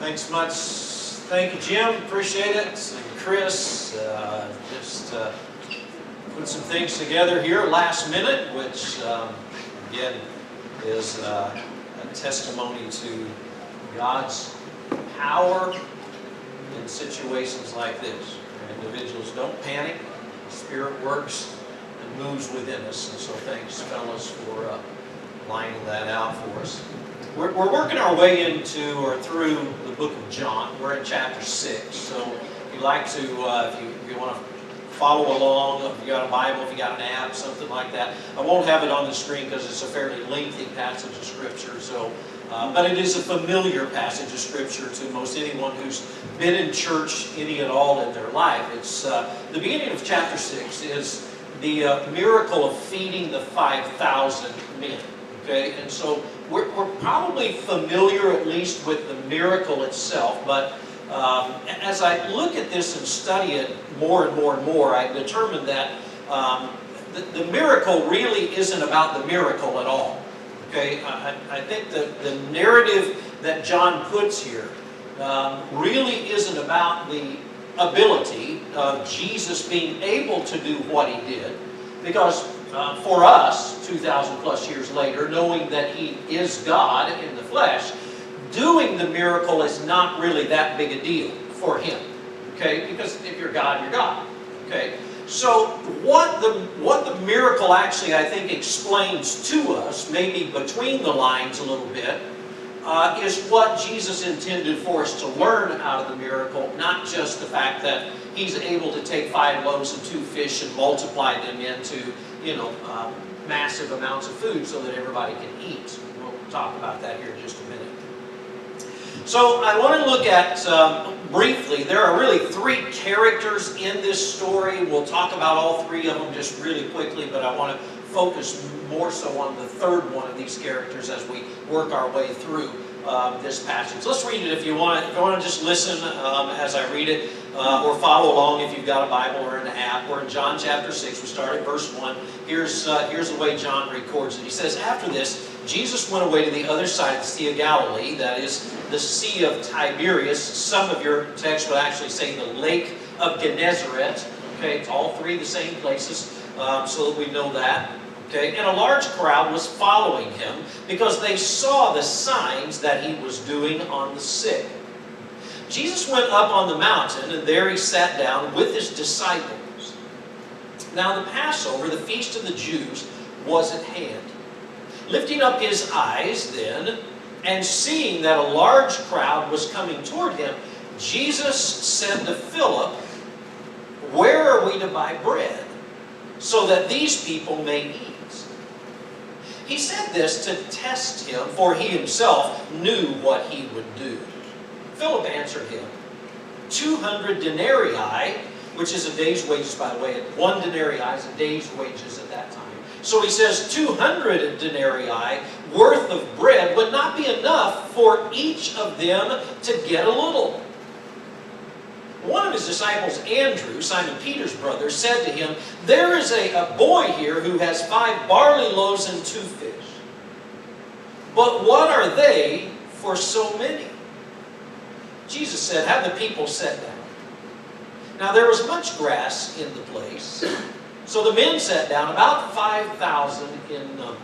Thanks much. Thank you, Jim. Appreciate it. And Chris, just put some things together here last minute, which again is a testimony to God's power in situations like this. Individuals don't panic. The Spirit works and moves within us. And so thanks, fellas, for lining that out for us. We're working our way into or through the book of John. We're in chapter 6. So if you'd like to, if you want to follow along, if you got a Bible, if you got an app, something like that. I won't have it on the screen because it's a fairly lengthy passage of Scripture. So, but it is a familiar passage of Scripture to most anyone who's been in church any at all in their life. It's the beginning of chapter 6 is the miracle of feeding the 5,000 men. Okay, and so we're probably familiar at least with the miracle itself, but as I look at this and study it more and more and more, I determined that the miracle really isn't about the miracle at all. Okay, I think the narrative that John puts here really isn't about the ability of Jesus being able to do what he did, because for us, 2,000 plus years later, knowing that he is God in the flesh, doing the miracle is not really that big a deal for him. Okay? Because if you're God, you're God. Okay? So what the miracle actually, I think, explains to us, maybe between the lines a little bit, is what Jesus intended for us to learn out of the miracle, not just the fact that he's able to take 5 loaves and 2 fish and multiply them into, massive amounts of food so that everybody can eat. We'll talk about that here in just a minute. So I want to look at, briefly, there are really 3 characters in this story. We'll talk about all 3 of them just really quickly, but I want to focus more so on the third one of these characters as we work our way through this passage. Let's read it if you want. If you want to just listen as I read it, or follow along if you've got a Bible or an app. We're in John chapter 6. We start at verse 1. Here's the way John records it. He says, "After this, Jesus went away to the other side of the Sea of Galilee," that is the Sea of Tiberias. Some of your texts would actually say the Lake of Gennesaret. Okay, it's all 3 the same places, so that we know that. Okay, and a large crowd was following him because they saw the signs that he was doing on the sick. Jesus went up on the mountain, and there he sat down with his disciples. Now the Passover, the feast of the Jews, was at hand. Lifting up his eyes then, and seeing that a large crowd was coming toward him, Jesus said to Philip, "Where are we to buy bread, so that these people may eat?" He said this to test him, for he himself knew what he would do. Philip answered him, 200 denarii, which is a day's wages, by the way. 1 denarii is a day's wages at that time. So he says 200 denarii worth of bread would not be enough for each of them to get a little. One of his disciples, Andrew, Simon Peter's brother, said to him, "There is a boy here who has 5 barley loaves and 2 fish. But what are they for so many?" Jesus said, "Have the people sit down." Now there was much grass in the place, so the men sat down, about 5,000 in number.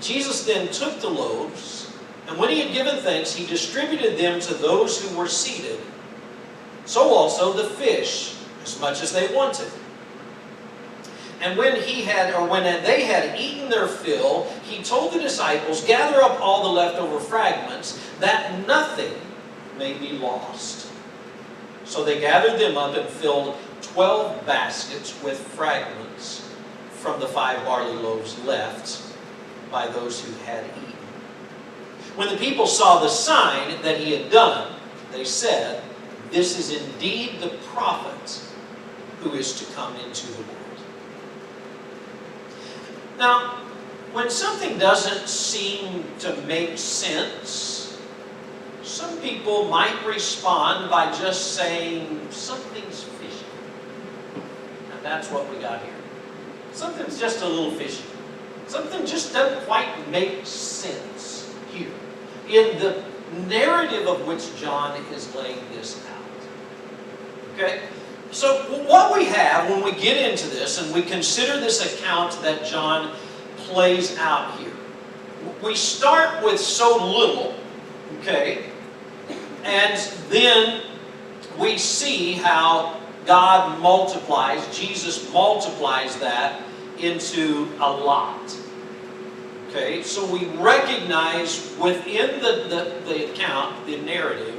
Jesus then took the loaves, and when he had given thanks, he distributed them to those who were seated. So also the fish, as much as they wanted. And when they had eaten their fill, he told the disciples, "Gather up all the leftover fragments, that nothing may be lost." So they gathered them up and filled 12 baskets with fragments from the 5 barley loaves left by those who had eaten. When the people saw the sign that he had done, they said, "This is indeed the prophet who is to come into the world." Now, when something doesn't seem to make sense, some people might respond by just saying, "Something's fishy." And that's what we got here. Something's just a little fishy. Something just doesn't quite make sense here in the narrative of which John is laying this out. Okay? So what we have when we get into this and we consider this account that John plays out here, we start with so little, okay? And then we see how God multiplies, Jesus multiplies that into a lot. Okay, so we recognize within the account, the narrative,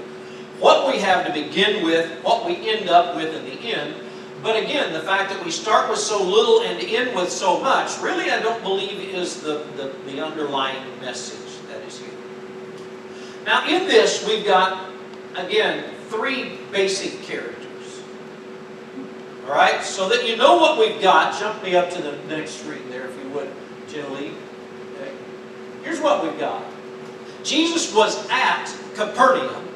what we have to begin with, what we end up with in the end. But again, the fact that we start with so little and end with so much, really I don't believe is the underlying message that is here. Now in this, we've got, again, 3 basic characters. Alright, so that you know what we've got, jump me up to the next screen there if you would, Jenny. Okay. Here's what we've got. Jesus was at Capernaum,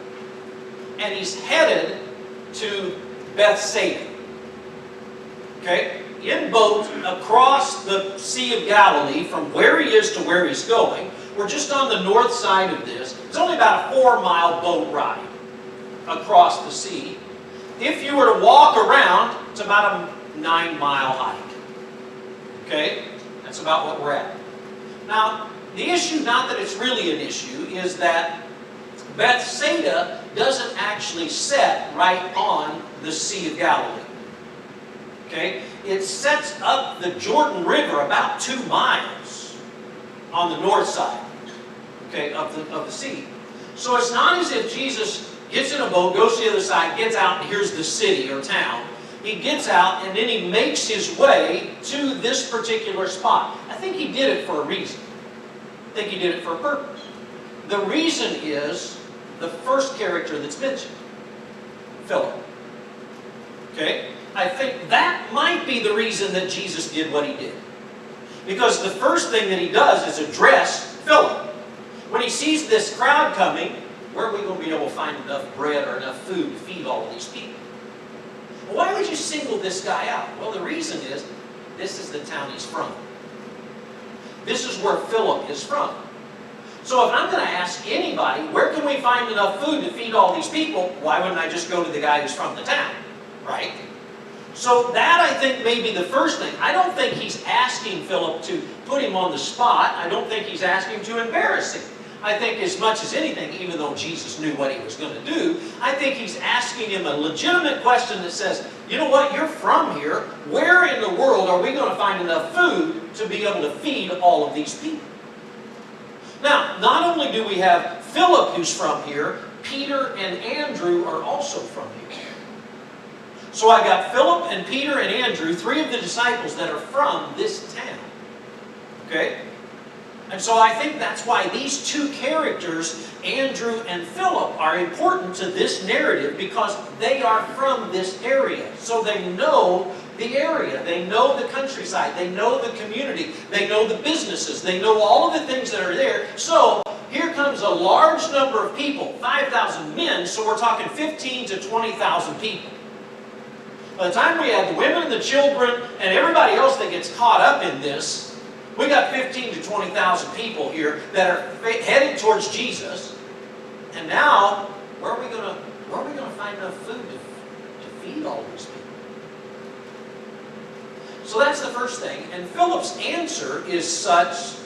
and he's headed to Bethsaida. Okay? In boat across the Sea of Galilee from where he is to where he's going. We're just on the north side of this. It's only about a 4-mile boat ride across the sea. If you were to walk around, it's about a 9-mile hike. Okay? That's about what we're at. Now, the issue, not that it's really an issue, is that Bethsaida doesn't actually set right on the Sea of Galilee. Okay? It sets up the Jordan River about 2 miles on the north side, okay, of the sea. So it's not as if Jesus gets in a boat, goes to the other side, gets out, and here's the city or town. He gets out, and then he makes his way to this particular spot. I think he did it for a reason. I think he did it for a purpose. The reason is the first character that's mentioned, Philip. Okay? I think that might be the reason that Jesus did what he did. Because the first thing that he does is address Philip. When he sees this crowd coming, where are we going to be able to find enough bread or enough food to feed all of these people? Well, why would you single this guy out? Well, the reason is, this is the town he's from. This is where Philip is from. So if I'm going to ask anybody, where can we find enough food to feed all these people? Why wouldn't I just go to the guy who's from the town? Right? So that, I think, may be the first thing. I don't think he's asking Philip to put him on the spot. I don't think he's asking to embarrass him. I think as much as anything, even though Jesus knew what he was going to do, I think he's asking him a legitimate question that says, you know what, you're from here. Where in the world are we going to find enough food to be able to feed all of these people? Now, not only do we have Philip who's from here, Peter and Andrew are also from here. So I got Philip and Peter and Andrew, 3 of the disciples that are from this town. Okay? And so I think that's why these 2 characters, Andrew and Philip, are important to this narrative, because they are from this area. So they know the area. They know the countryside. They know the community. They know the businesses. They know all of the things that are there. So here comes a large number of people, 5,000 men, so we're talking 15,000 to 20,000 people. By the time we add the women and the children and everybody else that gets caught up in this, we got 15,000 to 20,000 people here that are headed towards Jesus. And now, where are we going to find enough food to feed all these people? So that's the first thing. And Philip's answer is such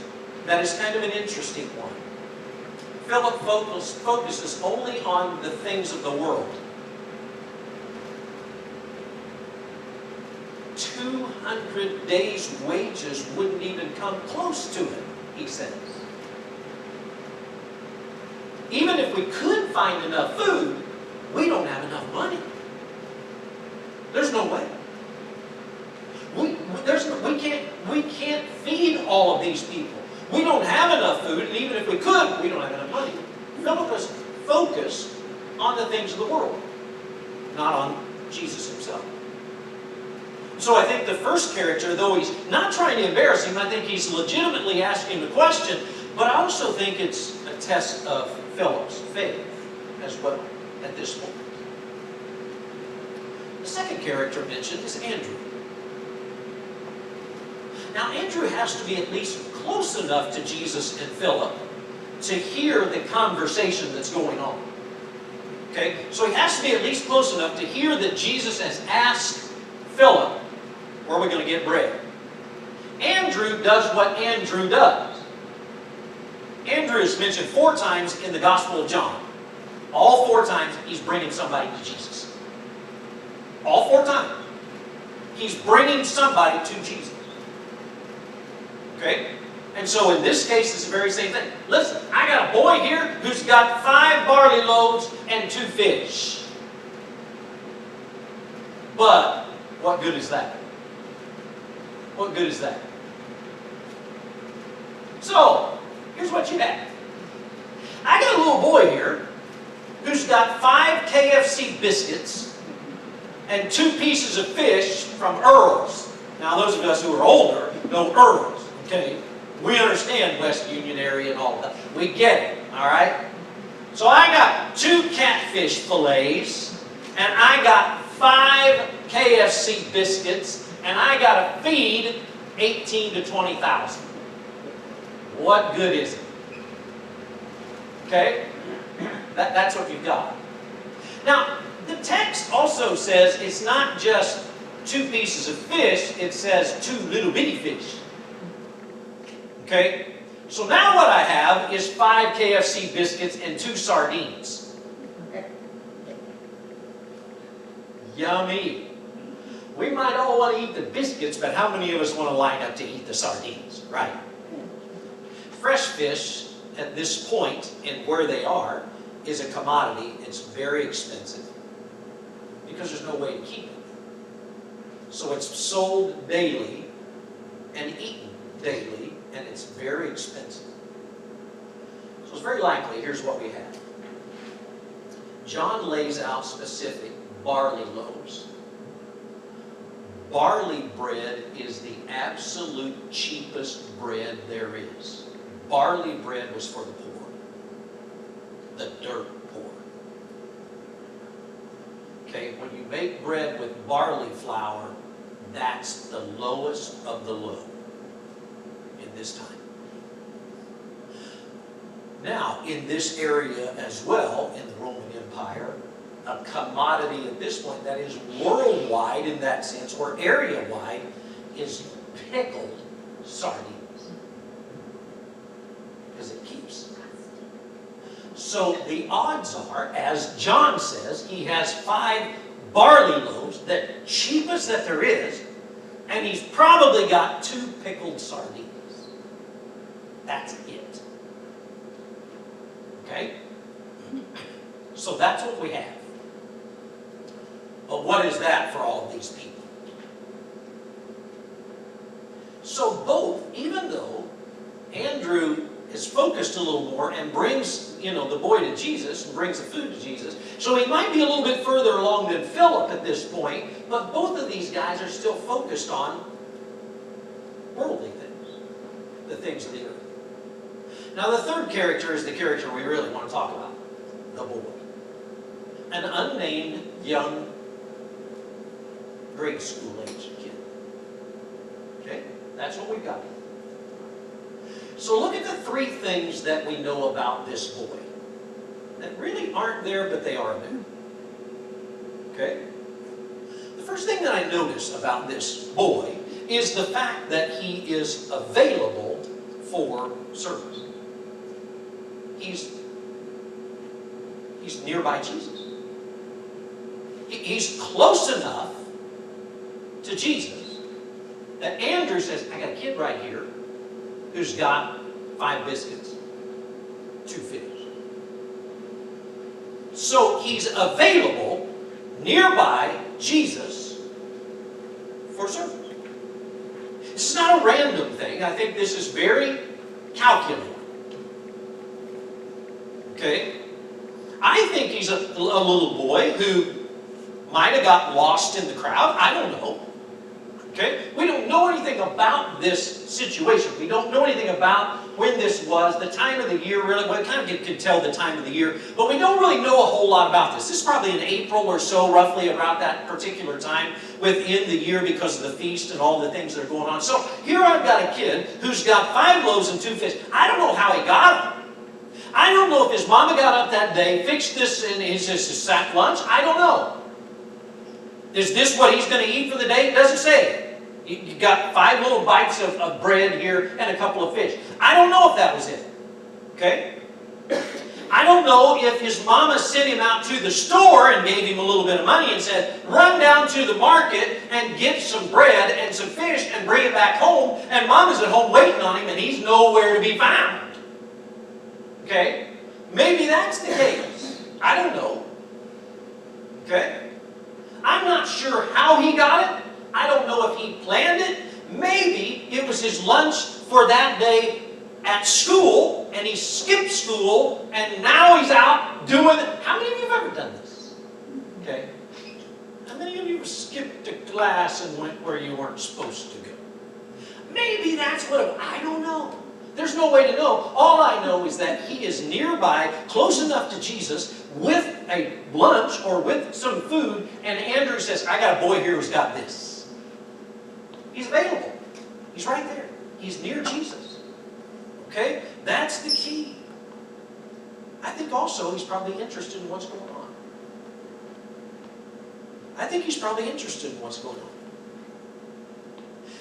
that is kind of an interesting one. Philip focuses only on the things of the world. 200 days' wages wouldn't even come close to it, he says. Even if we could find enough food, we don't have enough money. There's no way. We can't feed all of these people. We don't have enough food, and even if we could, we don't have enough money. Philip was focused on the things of the world, not on Jesus himself. So I think the first character, though he's not trying to embarrass him, I think he's legitimately asking the question, but I also think it's a test of Philip's faith as well at this point. The second character mentioned is Andrew. Now Andrew has to be at least close enough to Jesus and Philip to hear the conversation that's going on. Okay? So he has to be at least close enough to hear that Jesus has asked Philip, where are we going to get bread? Andrew does what Andrew does. Andrew is mentioned 4 times in the Gospel of John. All 4 times he's bringing somebody to Jesus. All 4 times. He's bringing somebody to Jesus. Okay? And so in this case, it's the very same thing. Listen, I got a boy here who's got 5 barley loaves and 2 fish. But what good is that? What good is that? So, here's what you have. I got a little boy here who's got 5 KFC biscuits and 2 pieces of fish from Earl's. Now, those of us who are older know Earl's, okay? We understand West Union area and all of that. We get it, all right? So I got 2 catfish fillets, and I got 5 KFC biscuits, and I got to feed 18 to 20,000. What good is it? Okay? That's what you've got. Now, the text also says it's not just 2 pieces of fish, it says 2 little bitty fish. Okay? So now what I have is 5 KFC biscuits and 2 sardines. Yummy. We might all want to eat the biscuits, but how many of us want to line up to eat the sardines? Right? Fresh fish, at this point in where they are, is a commodity. It's very expensive because there's no way to keep it. So it's sold daily and eaten daily, and it's very expensive. So it's very likely, here's what we have. John lays out specific barley loaves. Barley bread is the absolute cheapest bread there is. Barley bread was for the poor, the dirt poor. Okay, when you make bread with barley flour, that's the lowest of the low in this time. Now, in this area as well, in the Roman Empire, a commodity at this point that is worldwide in that sense, or area-wide, is pickled sardines. Because it keeps. So the odds are, as John says, he has 5 barley loaves, the cheapest that there is, and he's probably got 2 pickled sardines. That's it. Okay? So that's what we have. But what is that for all of these people? So both, even though Andrew is focused a little more and brings, the boy to Jesus and brings the food to Jesus, so he might be a little bit further along than Philip at this point, but both of these guys are still focused on worldly things, the things of the earth. Now the third character is the character we really want to talk about, the boy. An unnamed young grade school age kid. Okay? That's what we've got. So look at the 3 things that we know about this boy that really aren't there, but they are there. Okay? The first thing that I notice about this boy is the fact that he is available for service. He's nearby Jesus. He's close enough to Jesus that Andrew says, I got a kid right here who's got 5 biscuits, 2 fish. So he's available nearby Jesus for service. This is not a random thing. I think this is very calculated. Okay? I think he's a little boy who might have got lost in the crowd. I don't know. Okay? We don't know anything about this situation. We don't know anything about when this was, the time of the year, really. Well, kind of can tell the time of the year, but we don't really know a whole lot about this. This is probably in April or so, roughly around that particular time within the year because of the feast and all the things that are going on. So here I've got a kid who's got 5 loaves and 2 fish. I don't know how he got them. I don't know if his mama got up that day, fixed this, and his sack lunch. I don't know. Is this what he's going to eat for the day? It doesn't say. You got 5 little bites of bread here and a couple of fish. I don't know if that was it. Okay? I don't know if his mama sent him out to the store and gave him a little bit of money and said, run down to the market and get some bread and some fish and bring it back home, and mama's at home waiting on him and he's nowhere to be found. Okay? Maybe that's the case. I don't know. Okay? I'm not sure how he got it. I don't know if he planned it. Maybe it was his lunch for that day at school, and he skipped school, and now he's out doing it. How many of you have ever done this? Okay? How many of you have skipped a class and went where you weren't supposed to go? Maybe that's what I don't know. There's no way to know. All I know is that he is nearby, close enough to Jesus, with a lunch or with some food, and Andrew says, I got a boy here who's got this. He's available. He's right there. He's near Jesus. Okay? That's the key. I think also he's probably interested in what's going on. I think he's probably interested in what's going on.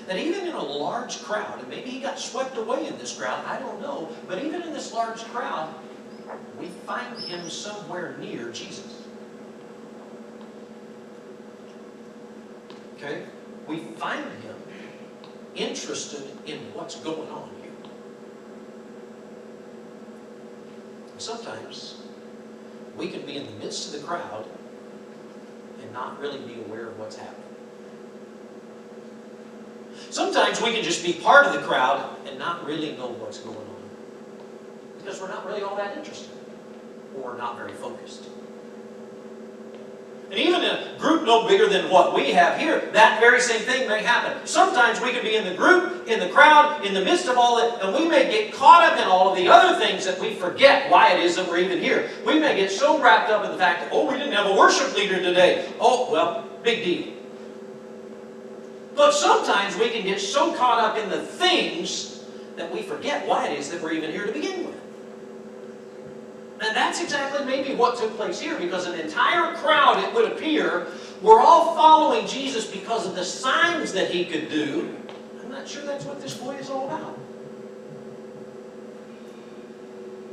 That even in a large crowd, and maybe he got swept away in this crowd, I don't know, but even in this large crowd, we find him somewhere near Jesus. Okay? We find him interested in what's going on here. Sometimes we can be in the midst of the crowd and not really be aware of what's happening. Sometimes we can just be part of the crowd and not really know what's going on because we're not really all that interested or we're not very focused. And even in a group no bigger than what we have here, that very same thing may happen. Sometimes we can be in the group, in the crowd, in the midst of all that, and we may get caught up in all of the other things that we forget why it is that we're even here. We may get so wrapped up in the fact that, oh, we didn't have a worship leader today. Oh, well, big deal. But sometimes we can get so caught up in the things that we forget why it is that we're even here to begin with. And that's exactly maybe what took place here, because an entire crowd, it would appear, were all following Jesus because of the signs that he could do. I'm not sure that's what this boy is all about.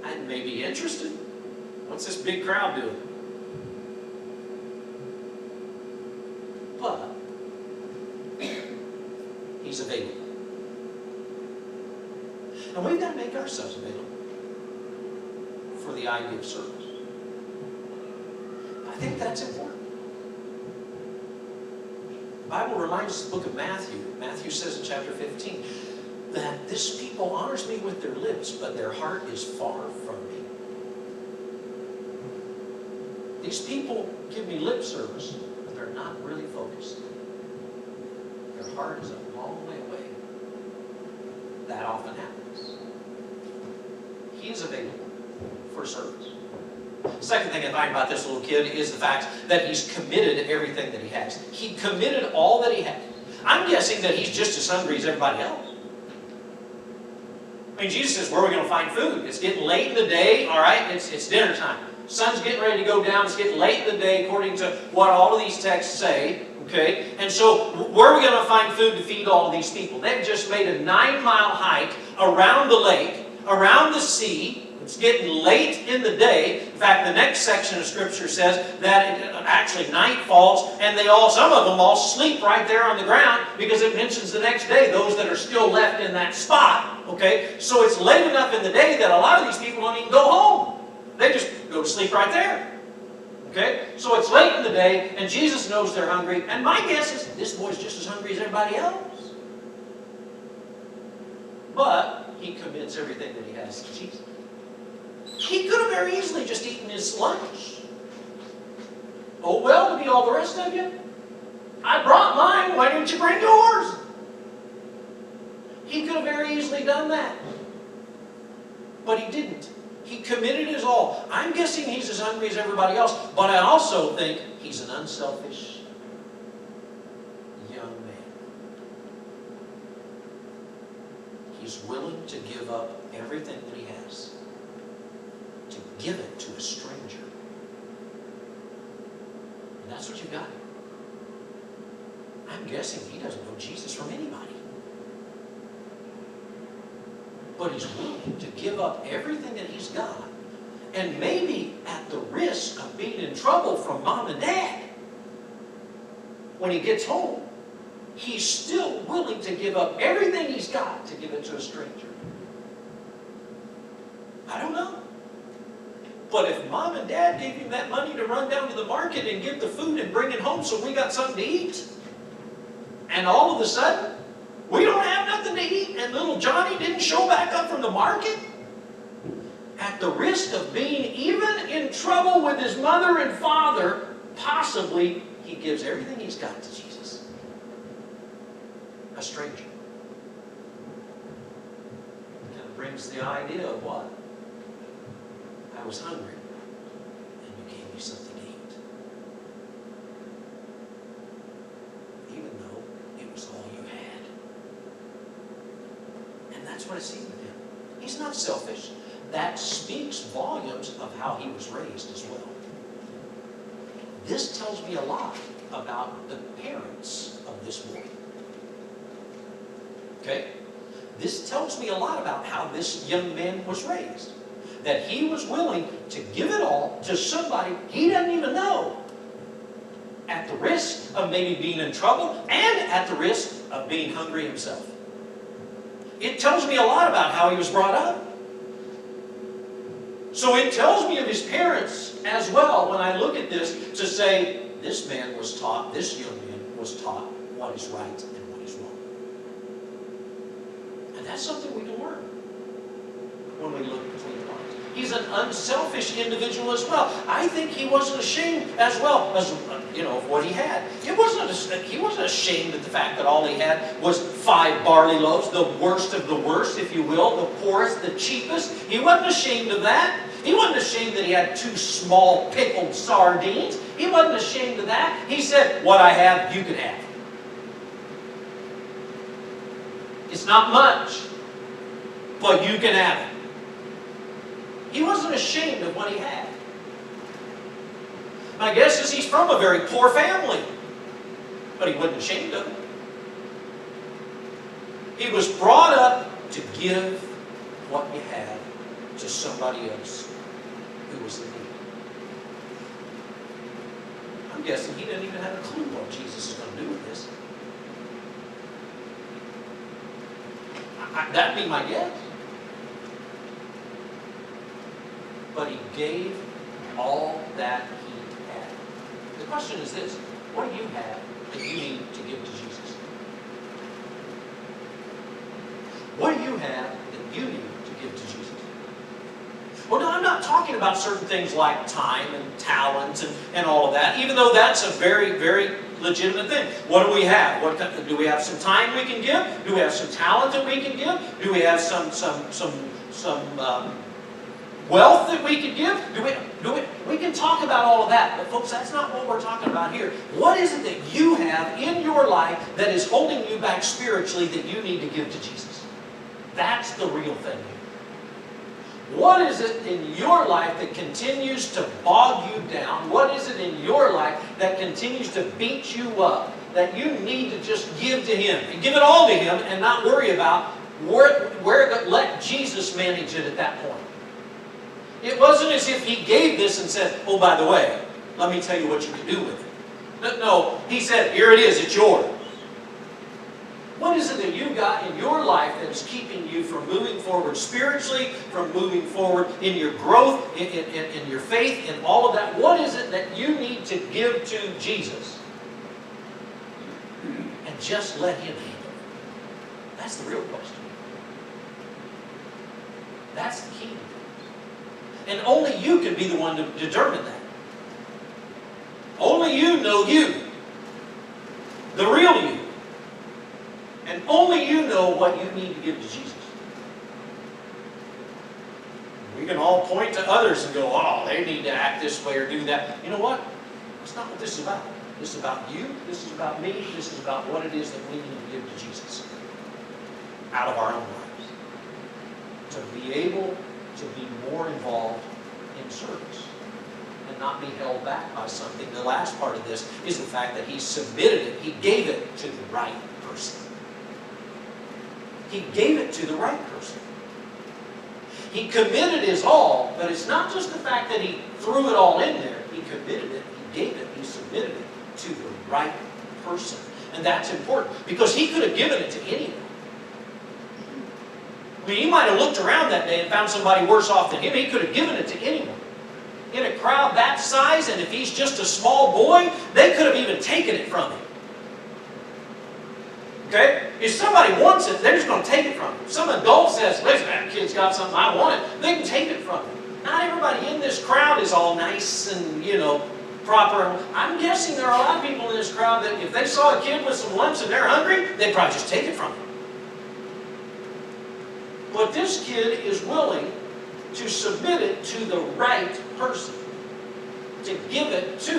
I may be interested. What's this big crowd doing? But he's available. And we've got to make ourselves available for the idea of service. I think that's important. The Bible reminds us in the book of Matthew. Matthew says in chapter 15 that this people honors me with their lips, but their heart is far from me. These people give me lip service, but they're not really focused. Their heart is a long way away. That often happens. He is available for service. Second thing I find about this little kid is the fact that he's committed everything that he has. He committed all that he has. I'm guessing that he's just as hungry as everybody else. I mean, Jesus says, where are we going to find food? It's getting late in the day, all right? It's dinner time. Sun's getting ready to go down. It's getting late in the day according to what all of these texts say. Okay? And so, where are we going to find food to feed all of these people? They've just made a 9-mile hike around the lake, around the sea. It's getting late in the day. In fact, the next section of Scripture says that actually night falls, and some of them all sleep right there on the ground because it mentions the next day, those that are still left in that spot. Okay? So it's late enough in the day that a lot of these people don't even go home. They just go to sleep right there. Okay? So it's late in the day, and Jesus knows they're hungry, and my guess is this boy's just as hungry as everybody else. But he commits everything that he has to Jesus. He could have very easily just eaten his lunch. Oh, well, to be all the rest of you. I brought mine. Why didn't you bring yours? He could have very easily done that. But he didn't. He committed his all. I'm guessing he's as hungry as everybody else, but I also think he's an unselfish young man. He's willing to give up everything that he has give it to a stranger. And that's what you've got. I'm guessing he doesn't know Jesus from anybody. But he's willing to give up everything that he's got, and maybe at the risk of being in trouble from mom and dad. When he gets home, he's still willing to give up everything he's got to give it to a stranger. I don't know. But if mom and dad gave him that money to run down to the market and get the food and bring it home so we got something to eat, and all of a sudden, we don't have nothing to eat, and little Johnny didn't show back up from the market, at the risk of being even in trouble with his mother and father, possibly he gives everything he's got to Jesus. A stranger. Kind of brings the idea of what? I was hungry, and you gave me something to eat. Even though it was all you had. And that's what I see with him. He's not selfish. That speaks volumes of how he was raised as well. This tells me a lot about the parents of this boy. Okay? This tells me a lot about how this young man was raised. That he was willing to give it all to somebody he doesn't even know. At the risk of maybe being in trouble and at the risk of being hungry himself. It tells me a lot about how he was brought up. So it tells me of his parents as well when I look at this to say, this man was taught, this young man was taught what is right and what is wrong. And that's something we can learn when we look between the lines. He's an unselfish individual as well. I think he wasn't ashamed as well as, of what he had. He wasn't ashamed of the fact that all he had was 5 barley loaves, the worst of the worst, if you will, the poorest, the cheapest. He wasn't ashamed of that. He wasn't ashamed that he had 2 small pickled sardines. He wasn't ashamed of that. He said, what I have, you can have. It's not much, but you can have it. He wasn't ashamed of what he had. My guess is he's from a very poor family, but he wasn't ashamed of it. He was brought up to give what you had to somebody else who was in need. I'm guessing he didn't even have a clue what Jesus is going to do with this. That'd be my guess. But he gave all that he had. The question is this: what do you have that you need to give to Jesus? What do you have that you need to give to Jesus? Well, no, I'm not talking about certain things like time and talent and all of that, even though that's a very, very legitimate thing. What do we have? Do we have some time we can give? Do we have some talent that we can give? Do we have some wealth that we can give? We can talk about all of that, but folks, that's not what we're talking about here. What is it that you have in your life that is holding you back spiritually that you need to give to Jesus? That's the real thing here. What is it in your life that continues to bog you down? What is it in your life that continues to beat you up that you need to just give to Him? And give it all to Him and not worry about let Jesus manage it at that point. It wasn't as if He gave this and said, oh, by the way, let me tell you what you can do with it. No, He said, here it is, it's yours. What is it that you got in your life that is keeping you from moving forward spiritually, from moving forward in your growth, in your faith, in all of that? What is it that you need to give to Jesus? And just let Him handle it. That's the real question. That's the key. And only you can be the one to determine that. Only you know you. The real you. And only you know what you need to give to Jesus. We can all point to others and go, oh, they need to act this way or do that. You know what? That's not what this is about. This is about you. This is about me. This is about what it is that we need to give to Jesus out of our own lives. To be able to be more involved in service and not be held back by something. The last part of this is the fact that he submitted it. He gave it to the right person. He gave it to the right person. He committed his all, but it's not just the fact that he threw it all in there. He committed it, he gave it, he submitted it to the right person. And that's important because he could have given it to anyone. I mean, he might have looked around that day and found somebody worse off than him. He could have given it to anyone. In a crowd that size, and if he's just a small boy, they could have even taken it from him. Okay? If somebody wants it, they're just going to take it from him. Some adult says, listen, that kid's got something, I want it. They can take it from him. Not everybody in this crowd is all nice and, proper. I'm guessing there are a lot of people in this crowd that if they saw a kid with some lunch and they're hungry, they'd probably just take it from him. But this kid is willing to submit it to the right person, to give it to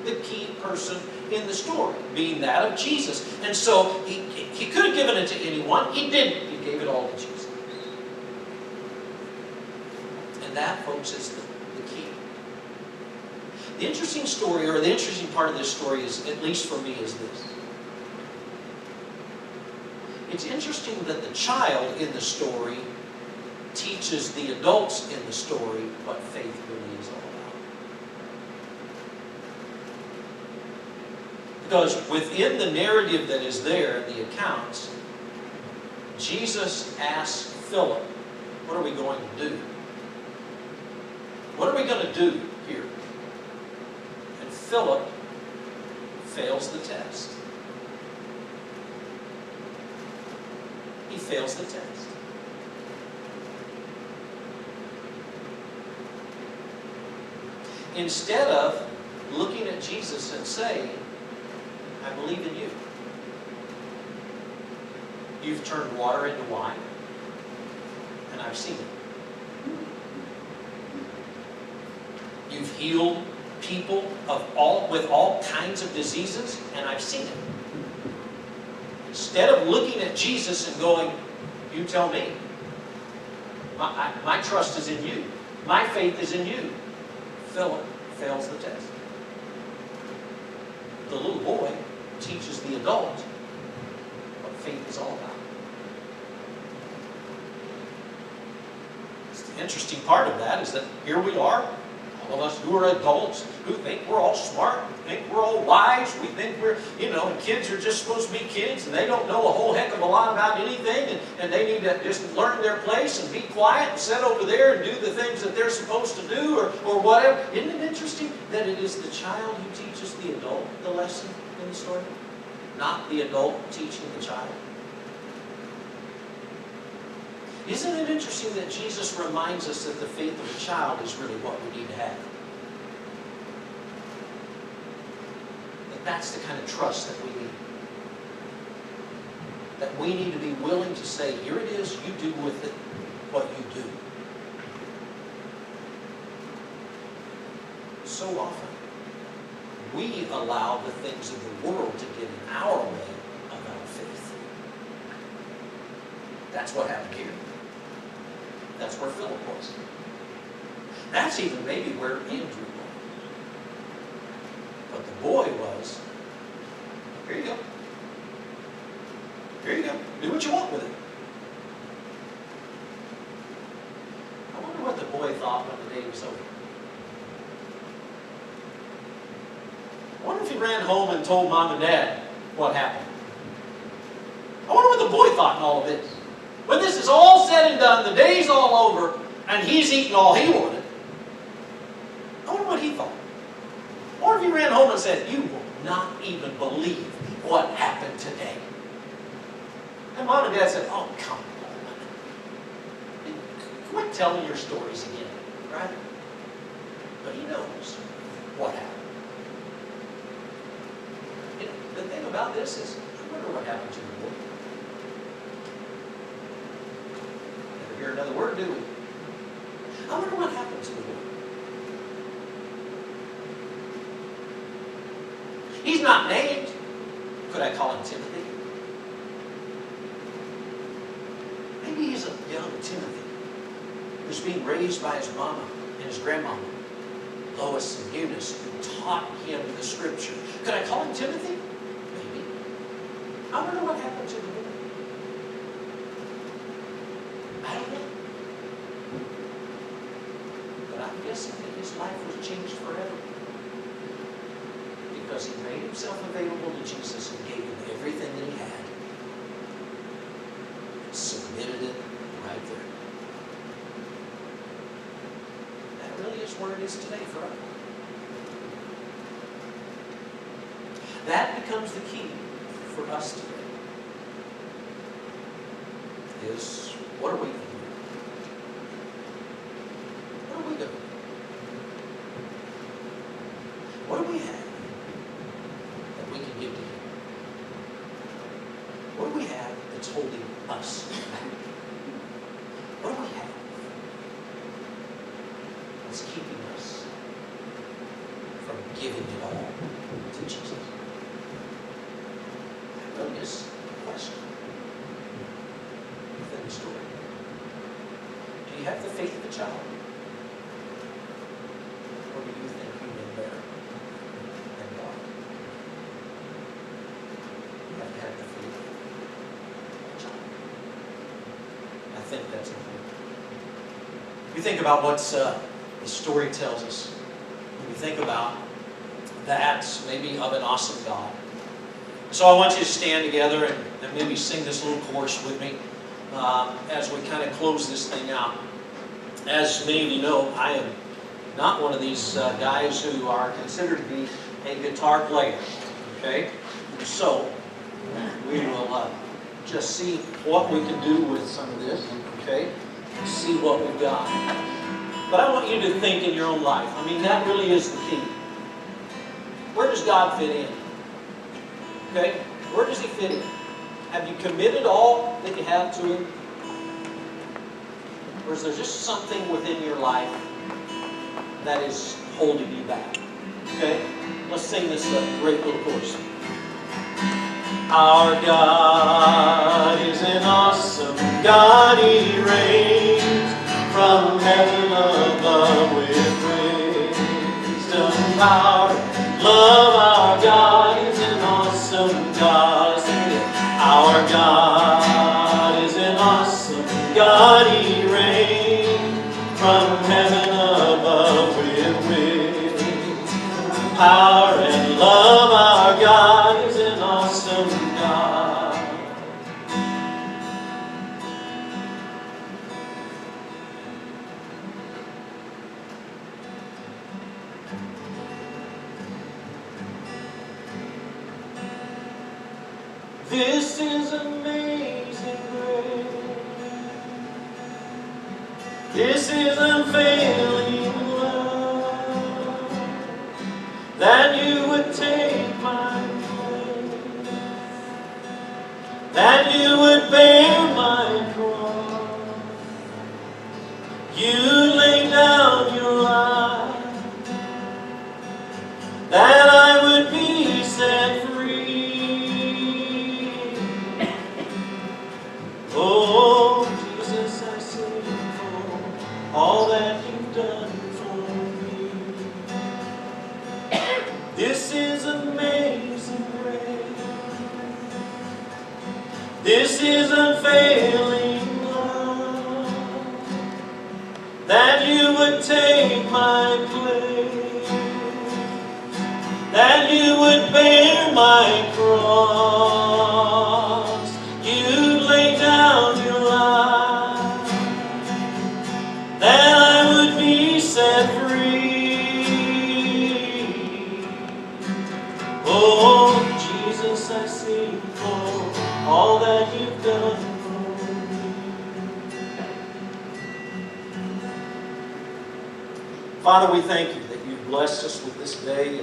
the key person in the story, being that of Jesus. And so he could have given it to anyone. He didn't. He gave it all to Jesus. And that, folks, is the key. The interesting story, or the interesting part of this story is, at least for me, is this. It's interesting that the child in the story teaches the adults in the story what faith really is all about. Because within the narrative that is there, the accounts, Jesus asks Philip, what are we going to do? What are we going to do here? And Philip fails the test. He fails the test. Instead of looking at Jesus and saying, I believe in you. You've turned water into wine, and I've seen it. You've healed people with all kinds of diseases, and I've seen it. Instead of looking at Jesus and going, you tell me. My trust is in you. My faith is in you. Philip fails the test. The little boy teaches the adult what faith is all about. The interesting part of that is that here we are, all of us who are adults, who think we're all smart, who think we're all wise, we think we're, and kids are just supposed to be kids and they don't know a whole heck of a lot about anything and they need to just learn their place and be quiet and sit over there and do the things that they're supposed to do or whatever. Isn't it interesting that it is the child who teaches the adult the lesson in the story? Not the adult teaching the child. Isn't it interesting that Jesus reminds us that the faith of a child is really what we need to have? That that's the kind of trust that we need. That we need to be willing to say, here it is, you do with it what you do. So often, we allow the things of the world to get in our way of our faith. That's what happened here. That's where Philip was. That's even maybe where Andrew was. But the boy was, here you go. Here you go. Do what you want with it. I wonder what the boy thought when the day was over. I wonder if he ran home and told Mom and Dad what happened. I wonder what the boy thought in all of this. When this is all said and done, the day's all over, and he's eaten all he wanted, I wonder what he thought. Or if he ran home and said, you will not even believe what happened today. And Mom and Dad said, oh, come on. Quit telling your stories again, right? But he knows what happened. The thing about this is, I wonder what happened to the boy. Never hear another word, do we? I wonder what happened to the boy. He's not named. Could I call him Timothy? Maybe he's a young Timothy who's being raised by his mama and his grandmama, Lois and Eunice, taught him the Scripture. Could I call him Timothy? Maybe. I don't know what happened to him. I don't know. But I'm guessing that his life was changed forever. Because he made himself available to Jesus and gave him everything that he had. Submitted it right there. That really is where it is today for us. That becomes the key for us today. Is what are we going to do? What are we going to do? What do we have that we can give to him? What do we have that's holding us back? What do we have that's keeping us from giving it all to Jesus? That really is a question within the story. Do you have the faith of a child? Or do you think you know better than God? You have to have the faith of a child. I think that's important. You think about what the story tells us. When you think about that, maybe of an awesome God. So I want you to stand together and maybe sing this little chorus with me as we kind of close this thing out. As many of you know, I am not one of these guys who are considered to be a guitar player. Okay? So we will just see what we can do with some of this. Okay? See what we've got. But I want you to think in your own life. I mean, that really is the key. Where does God fit in? Okay? Where does he fit in? Have you committed all that you have to him? Or is there just something within your life that is holding you back? Okay? Let's sing this great little chorus. Our God is an awesome God. He reigns from heaven above with wisdom, power, love. Our God is an awesome God. Sing it. Our God is an awesome God. He reigns from heaven above with wisdom, power, and love. Our God is an awesome God. This is amazing grace. This is unfailing love, that you would take my place, that you would bear my cross. You lay down your life, that I would be set free. Oh, Jesus, I sing for all that you've done for me. This is amazing grace. This is unfailing love, that you would take my place, that you would bear my cross. You lay down your life, that I would be set free. Oh, Jesus, I sing for all that you've done for me. Father, we thank you that you've blessed us with this day.